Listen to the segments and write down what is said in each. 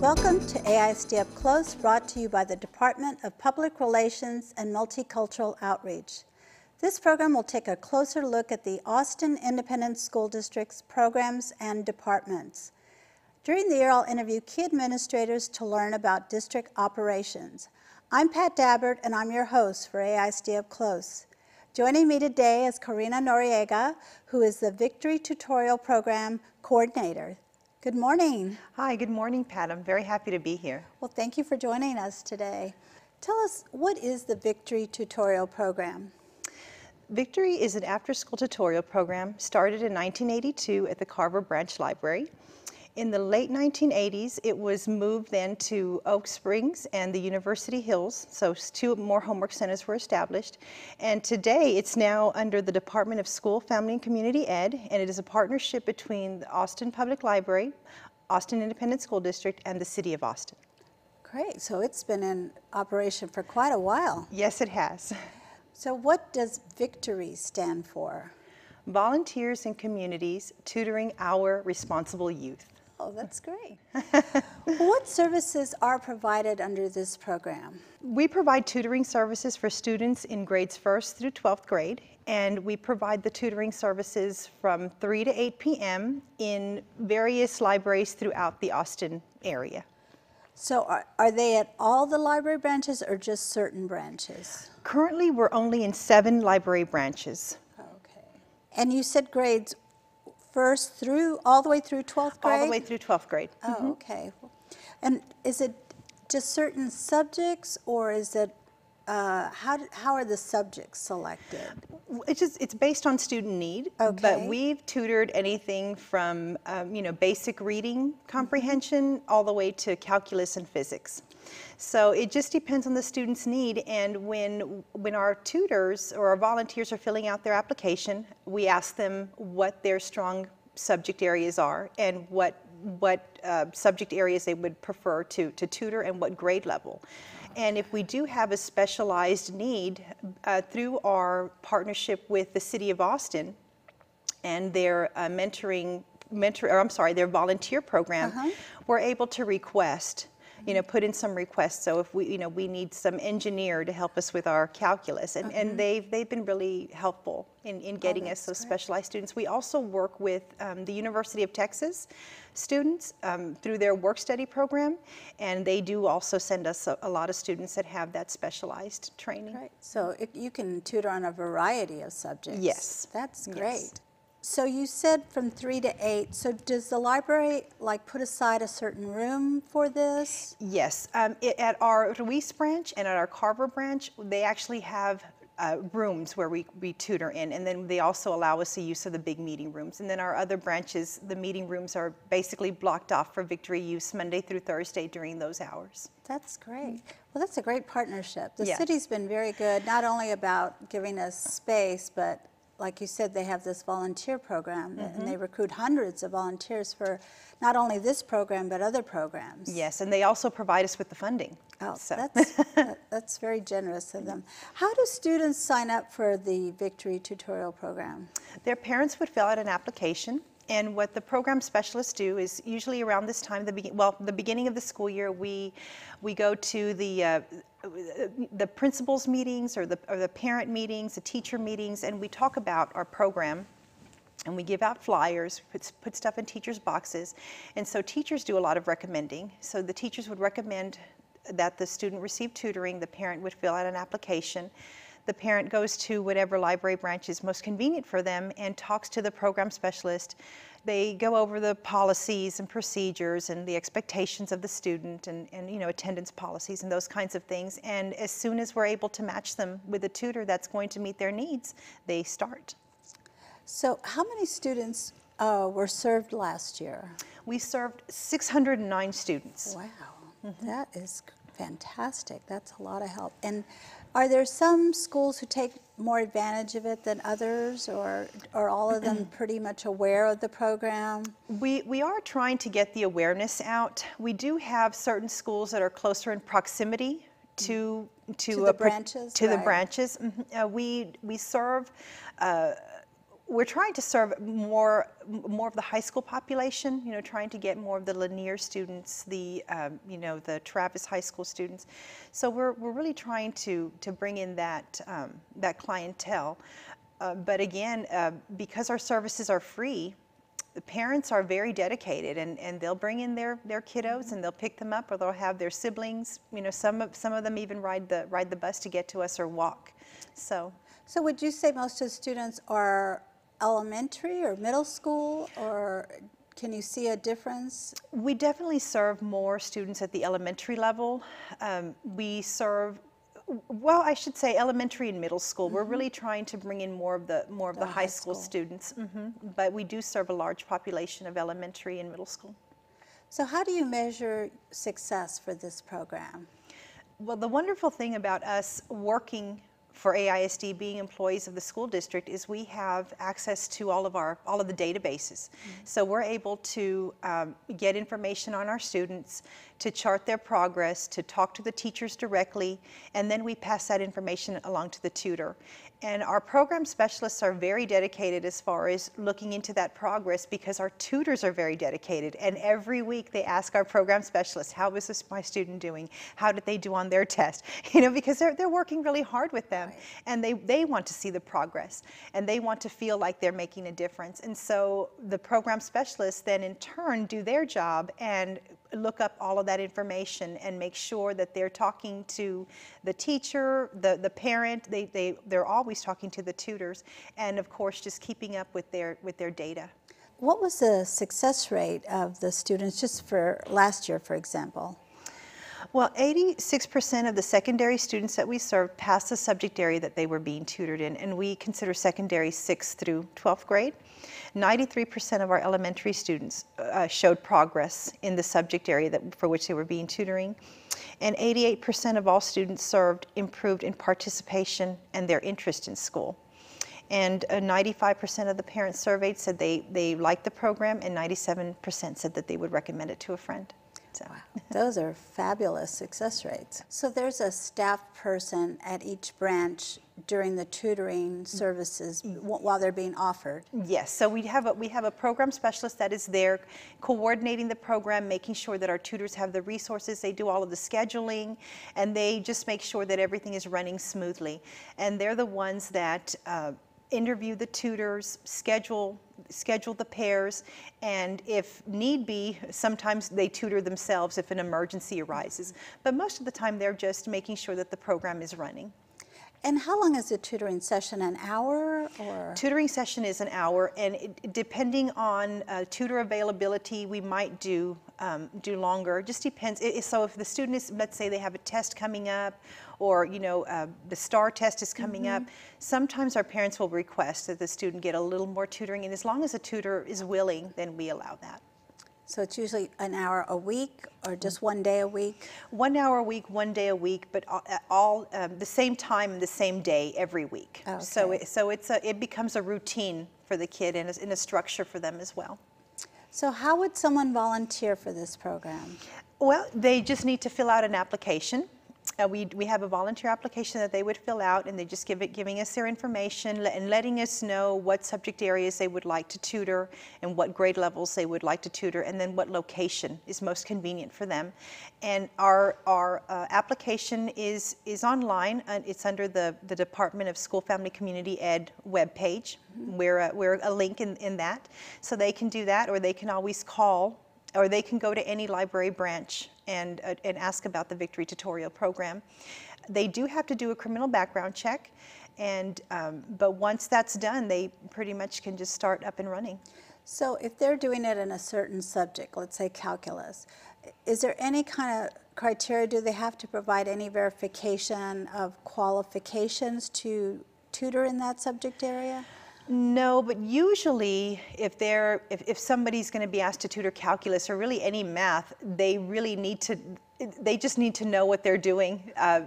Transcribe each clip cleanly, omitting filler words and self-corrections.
Welcome to AISD UpClose, brought to you by the Department of Public Relations and Multicultural Outreach. This program will take a closer look at the Austin Independent School District's programs and departments. During the year, I'll interview key administrators to learn about district operations. I'm Pat Dabbert, and I'm your host for AISD UpClose. Joining me today is Karina Noriega, who is the Victory Tutorial Program Coordinator. Good morning. Hi, good morning, Pat. I'm very happy to be here. Well, thank you for joining us today. Tell us, what is the Victory Tutorial Program? Victory is an after-school tutorial program started in 1982 at the Carver Branch Library. In the late 1980s, it was moved then to Oak Springs and the University Hills, so 2 more homework centers were established. And today, it's now under the Department of School, Family, and Community Ed, and it is a partnership between the Austin Public Library, Austin Independent School District, and the City of Austin. Great, so it's been in operation for quite a while. Yes, it has. So what does Victory stand for? Volunteers in Communities Tutoring Our Responsible Youth. Oh, that's great. What services are provided under this program? We provide tutoring services for students in grades 1st through 12th grade, and we provide the tutoring services from 3 to 8 p.m. in various libraries throughout the Austin area. So are they at all the library branches or just certain branches? Currently, we're only in 7 library branches. Okay. And you said grades 1st through, all the way through 12th grade? All the way through 12th grade. Oh, okay. And is it just certain subjects, or is it, how are the subjects selected? It's based on student need, Okay. but we've tutored anything from basic reading comprehension all the way to calculus and physics. So it just depends on the student's need, and when our tutors or our volunteers are filling out their application, we ask them what their strong subject areas are and what subject areas they would prefer to tutor and what grade level. And if we do have a specialized need through our partnership with the City of Austin and their their volunteer program, we're able to request, put in some requests. So if we need some engineer to help us with our calculus, and they've been really helpful in getting us those specialized students. We also work with the University of Texas students through their work study program, and they do also send us a lot of students that have that specialized training. Right. So you can tutor on a variety of subjects. Yes. That's great. Yes. So you said from 3 to 8. So does the library put aside a certain room for this? Yes. At our Ruiz branch and at our Carver branch, they actually have rooms where we tutor in, and then they also allow us the use of the big meeting rooms. And then our other branches, the meeting rooms are basically blocked off for Victory use Monday through Thursday during those hours. That's great. Well, that's a great partnership. The Yeah. city's been very good, not only about giving us space, but like you said, they have this volunteer program, and they recruit hundreds of volunteers for not only this program, but other programs. Yes, and they also provide us with the funding. Oh, So. that's very generous of them. How do students sign up for the Victory Tutorial Program? Their parents would fill out an application, and what the program specialists do is usually around this time, the beginning of the school year, we go to the principals meetings or the parent meetings, the teacher meetings, and we talk about our program. And we give out flyers, put stuff in teachers' boxes. And so teachers do a lot of recommending. So the teachers would recommend that the student receive tutoring. The parent would fill out an application. The parent goes to whatever library branch is most convenient for them and talks to the program specialist. They go over the policies and procedures and the expectations of the student and attendance policies and those kinds of things. And as soon as we're able to match them with a tutor that's going to meet their needs, they start. So how many students were served last year? We served 609 students. Wow, that is fantastic. That's a lot of help. And are there some schools who take more advantage of it than others, or are all of them pretty much aware of the program? We are trying to get the awareness out. We do have certain schools that are closer in proximity to the branches. To the right. branches. We serve we're trying to serve more of the high school population, you know, trying to get more of the Lanier students, the you know, the Travis High School students. So we're really trying to bring in that that clientele. But again, because our services are free, the parents are very dedicated, and they'll bring in their kiddos and they'll pick them up, or they'll have their siblings. You know, some of them even ride the bus to get to us or walk. So would you say most of the students are elementary or middle school, or can you see a difference? we definitely serve more students at the elementary level. We serve, well, I should say elementary and middle school. We're really trying to bring in more of the high school students, but we do serve a large population of elementary and middle school. So how do you measure success for this program? Well, the wonderful thing about us working for AISD, being employees of the school district, is we have access to all of the databases. So we're able to get information on our students, to chart their progress, to talk to the teachers directly, and then we pass that information along to the tutor. And our program specialists are very dedicated as far as looking into that progress, because our tutors are very dedicated. And every week they ask our program specialists, how is my student doing? How did they do on their test? You know, because they're working really hard with them. Right. And they want to see the progress, and they want to feel like they're making a difference. And so the program specialists then in turn do their job and look up all of that information and make sure that they're talking to the teacher, the parent. They're always talking to the tutors, and of course just keeping up with their data. What was the success rate of the students just for last year, for example? Well, 86% of the secondary students that we served passed the subject area that they were being tutored in, and we consider secondary 6th through 12th grade. 93% of our elementary students showed progress in the subject area for which they were being tutoring, and 88% of all students served improved in participation and their interest in school. And 95% of the parents surveyed said they liked the program, and 97% said that they would recommend it to a friend. So. Wow. Those are fabulous success rates. So there's a staff person at each branch during the tutoring services while they're being offered? Yes, so we have a program specialist that is there coordinating the program, making sure that our tutors have the resources. They do all of the scheduling, and they just make sure that everything is running smoothly. And they're the ones that interview the tutors, schedule the pairs, and if need be, sometimes they tutor themselves if an emergency arises. But most of the time they're just making sure that the program is running. And how long is the tutoring session, an hour or? Tutoring session is an hour, and depending on tutor availability, we might do longer. It just depends. So if the student is, let's say they have a test coming up, or the STAR test is coming up, sometimes our parents will request that the student get a little more tutoring, and as long as the tutor is willing, then we allow that. So it's usually an hour a week, or just 1 day a week? 1 hour a week, 1 day a week, but all the same time, the same day, every week. Okay. So it becomes a routine for the kid, and a structure for them as well. So how would someone volunteer for this program? Well, they just need to fill out an application. We have a volunteer application that they would fill out, and they just giving us their information and letting us know what subject areas they would like to tutor and what grade levels they would like to tutor, and then what location is most convenient for them. And our application is online. It's under the Department of School, Family, Community Ed webpage. We're a link in that, so they can do that, or they can always call, or they can go to any library branch and ask about the Victory Tutorial program. They do have to do a criminal background check, but once that's done, they pretty much can just start up and running. So if they're doing it in a certain subject, let's say calculus, is there any kind of criteria? Do they have to provide any verification of qualifications to tutor in that subject area? No, but usually if somebody's going to be asked to tutor calculus or really any math, they just need to know what they're doing,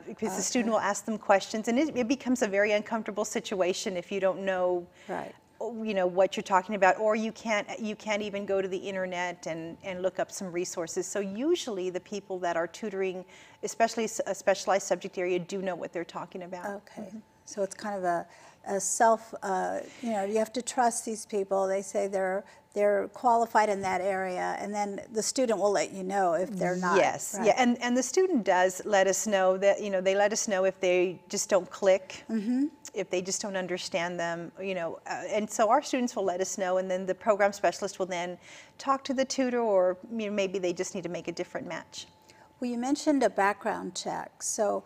because the student will ask them questions, and it becomes a very uncomfortable situation if you don't know, right, what you're talking about, or you can't even go to the internet and look up some resources. So usually the people that are tutoring, especially a specialized subject area, do know what they're talking about. Okay. So it's kind of a self, you know, you have to trust these people. They say they're qualified in that area, and then the student will let you know if they're not. Yes, right? yeah, and the student does let us know that, you know, they let us know if they just don't click, if they just don't understand them, you know, and so our students will let us know, and then the program specialist will then talk to the tutor, or, you know, maybe they just need to make a different match. Well, you mentioned a background check. So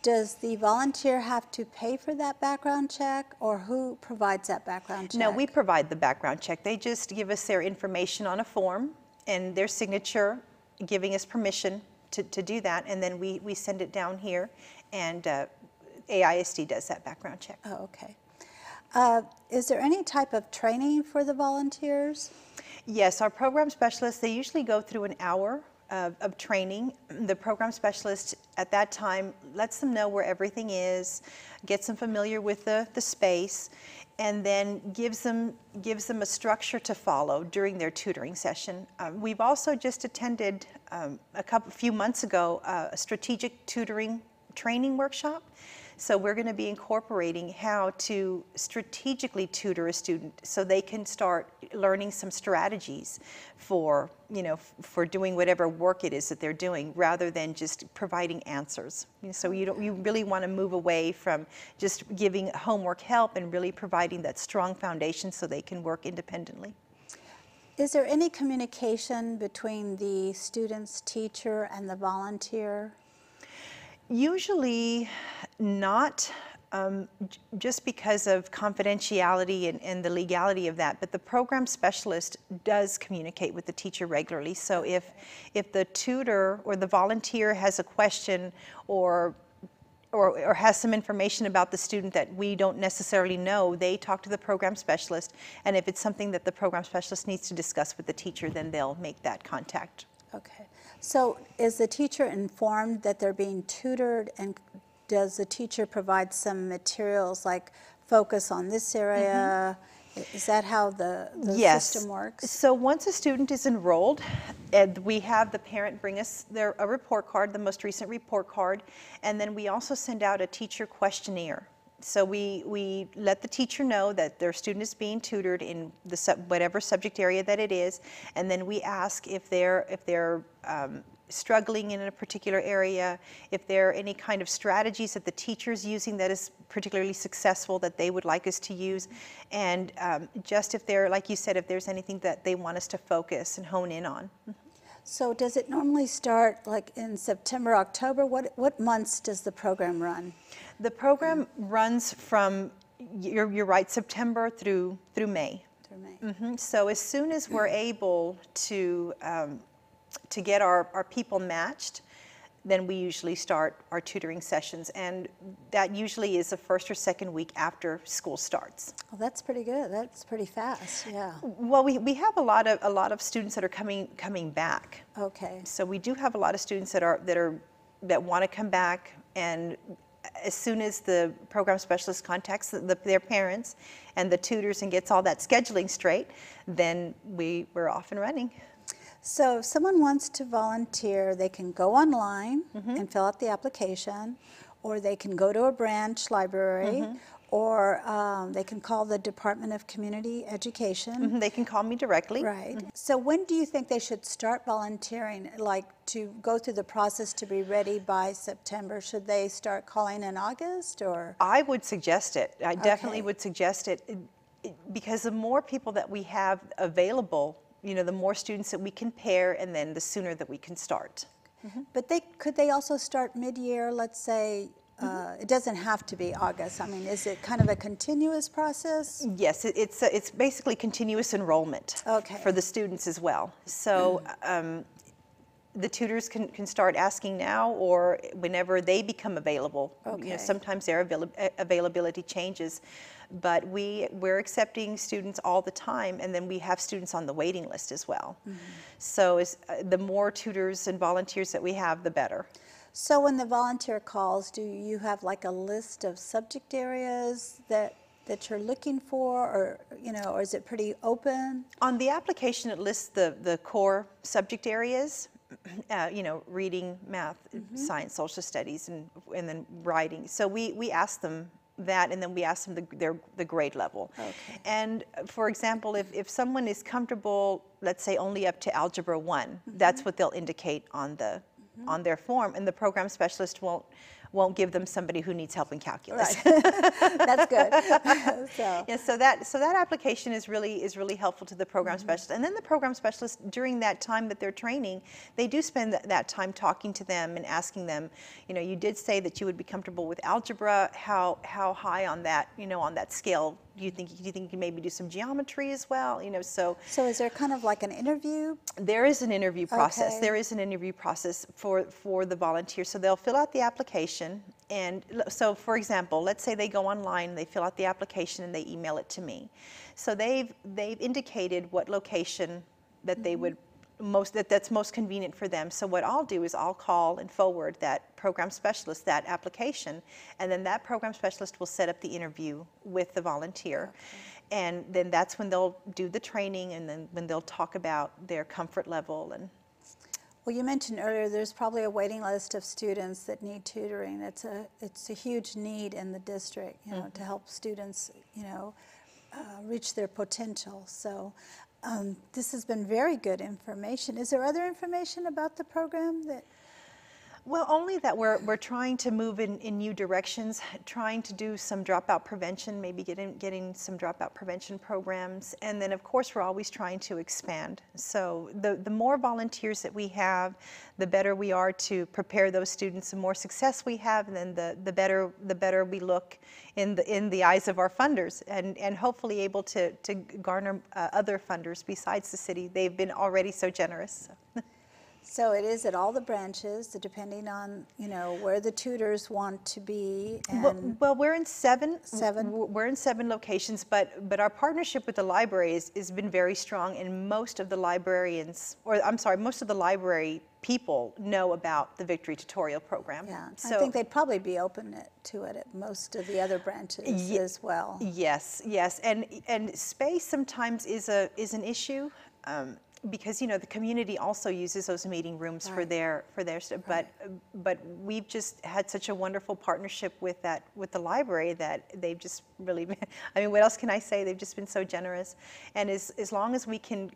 does the volunteer have to pay for that background check, or who provides that background check? No, we provide the background check. They just give us their information on a form and their signature, giving us permission to do that, and then we send it down here, and AISD does that background check. Oh, okay. Is there any type of training for the volunteers? Yes, our program specialists, they usually go through an hour of training. The program specialist at that time lets them know where everything is, gets them familiar with the space, and then gives them a structure to follow during their tutoring session. We've also just attended a few months ago a strategic tutoring training workshop. So we're going to be incorporating how to strategically tutor a student so they can start learning some strategies for, you know, for doing whatever work it is that they're doing, rather than just providing answers. So you really want to move away from just giving homework help and really providing that strong foundation so they can work independently. Is there any communication between the student's teacher and the volunteer? Usually not, just because of confidentiality and the legality of that, but the program specialist does communicate with the teacher regularly. So if the tutor or the volunteer has a question or has some information about the student that we don't necessarily know, they talk to the program specialist, and if it's something that the program specialist needs to discuss with the teacher, then they'll make that contact. Okay. So is the teacher informed that they're being tutored, and does the teacher provide some materials like focus on this area? Is that how the Yes. system works? So once a student is enrolled, and we have the parent bring us a report card, the most recent report card, and then we also send out a teacher questionnaire. So we let the teacher know that their student is being tutored in whatever subject area that it is, and then we ask if they're struggling in a particular area, if there are any kind of strategies that the teacher's using that is particularly successful that they would like us to use, and just if they're, like you said, if there's anything that they want us to focus and hone in on. So does it normally start like in September, October? What months does the program run? The program runs from, you're right, September through May. Through May. So as soon as we're able to get our people matched, then we usually start our tutoring sessions, and that usually is the first or second week after school starts. Well, that's pretty good. That's pretty fast. Yeah. Well, we have a lot of students that are coming back. Okay. So we do have a lot of students that want to come back, and as soon as the program specialist contacts their parents and the tutors and gets all that scheduling straight, then we're off and running. So if someone wants to volunteer, they can go online and fill out the application, or they can go to a branch library, or they can call the Department of Community Education. They can call me directly. Right. So when do you think they should start volunteering, like to go through the process to be ready by September? Should they start calling in August, or? I would suggest it. I definitely Okay. would suggest it, because the more people that we have available, you know, the more students that we can pair, and then the sooner that we can start. But could they also start mid-year, let's say? It doesn't have to be August. I mean, is it kind of a continuous process? Yes, it's basically continuous enrollment for the students as well. So the tutors can start asking now, or whenever they become available. Okay. You know, sometimes their availability changes, but we're accepting students all the time, and then we have students on the waiting list as well. So the more tutors and volunteers that we have, the better. So when the volunteer calls, do you have like a list of subject areas that you're looking for, or, you know, or is it pretty open? On the application, it lists the core subject areas, you know, reading, math, science, social studies, and then writing. So we ask them that, and then we ask them the grade level. Okay. And for example, if someone is comfortable, let's say only up to Algebra 1, that's what they'll indicate on on their form, and the program specialist won't give them somebody who needs help in calculus. Right. That's good. Yeah, so that application is really helpful to the program specialist. And then the program specialist, during that time that they're training, they do spend that time talking to them and asking them, you did say that you would be comfortable with algebra. How high on that, on that scale do you think you can maybe do some geometry as well? So is there kind of like an interview? There is an interview process. Okay. There is an interview process for the volunteers. So they'll fill out the application. And so, for example, let's say they go online, they fill out the application, and they email it to me. So they've indicated what location that they would that's most convenient for them. So what I'll do is I'll call and forward that program specialist that application, and then that program specialist will set up the interview with the volunteer. Okay. And then that's when they'll do the training, and then when they'll talk about their comfort level. And well, you mentioned earlier there's probably a waiting list of students that need tutoring. It's a huge need in the district, to help students, reach their potential. So this has been very good information. Is there other information about the program that? Well, only that we're trying to move in new directions, trying to do some dropout prevention, maybe getting some dropout prevention programs, and then of course we're always trying to expand. So the more volunteers that we have, the better we are to prepare those students. The more success we have, and then the better we look in the eyes of our funders, and hopefully able to garner other funders besides the city. They've been already so generous. So. So it is at all the branches, depending on where the tutors want to be. And well, we're in seven. We're in 7 locations, but our partnership with the library has been very strong, and most of the librarians, or I'm sorry, most of the library people know about the Victory Tutorial Program. Yeah, so I think they'd probably be open to it at most of the other branches as well. Yes, and space sometimes is an issue. Because the community also uses those meeting rooms for their stuff, but we've just had such a wonderful partnership with the library that they've just really been, what else can I say? They've just been so generous, and as long as we can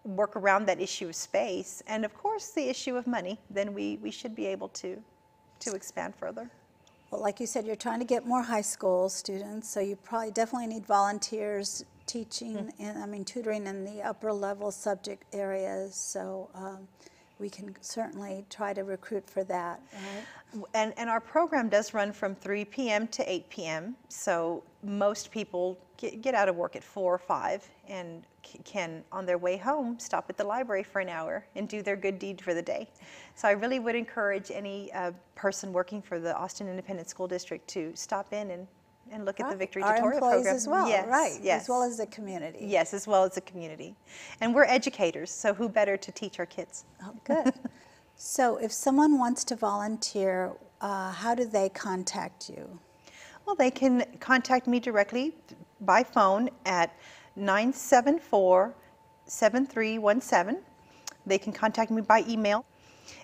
work around that issue of space and of course the issue of money, then we should be able to expand further. Well, like you said, you're trying to get more high school students, so you probably definitely need volunteers teaching and tutoring in the upper level subject areas, so we can certainly try to recruit for that, right? And our program does run from 3 p.m. to 8 p.m. So most people get out of work at 4 or 5 and can, on their way home, stop at the library for an hour and do their good deed for the day. So I really would encourage any person working for the Austin Independent School District to stop in and look at the Victory Tutorial Program. Our employees as well, yes, right, yes. as well as the community. Yes, as well as the community. And we're educators, so who better to teach our kids? Oh, good. So if someone wants to volunteer, how do they contact you? Well, they can contact me directly by phone at 974-7317. They can contact me by email.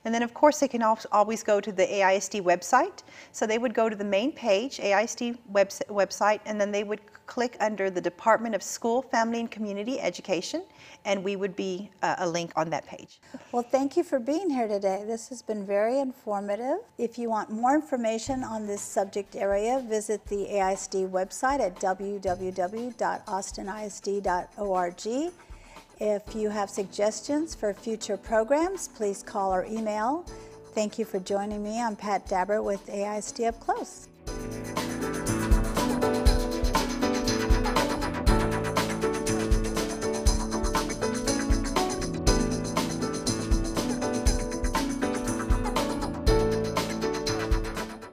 And then, of course, they can always go to the AISD website. So they would go to the main page, AISD website, and then they would click under the Department of School, Family, and Community Education, and we would be a link on that page. Well, thank you for being here today. This has been very informative. If you want more information on this subject area, visit the AISD website at www.austinisd.org. If you have suggestions for future programs, please call or email. Thank you for joining me. I'm Pat Dabber with AISD Up Close.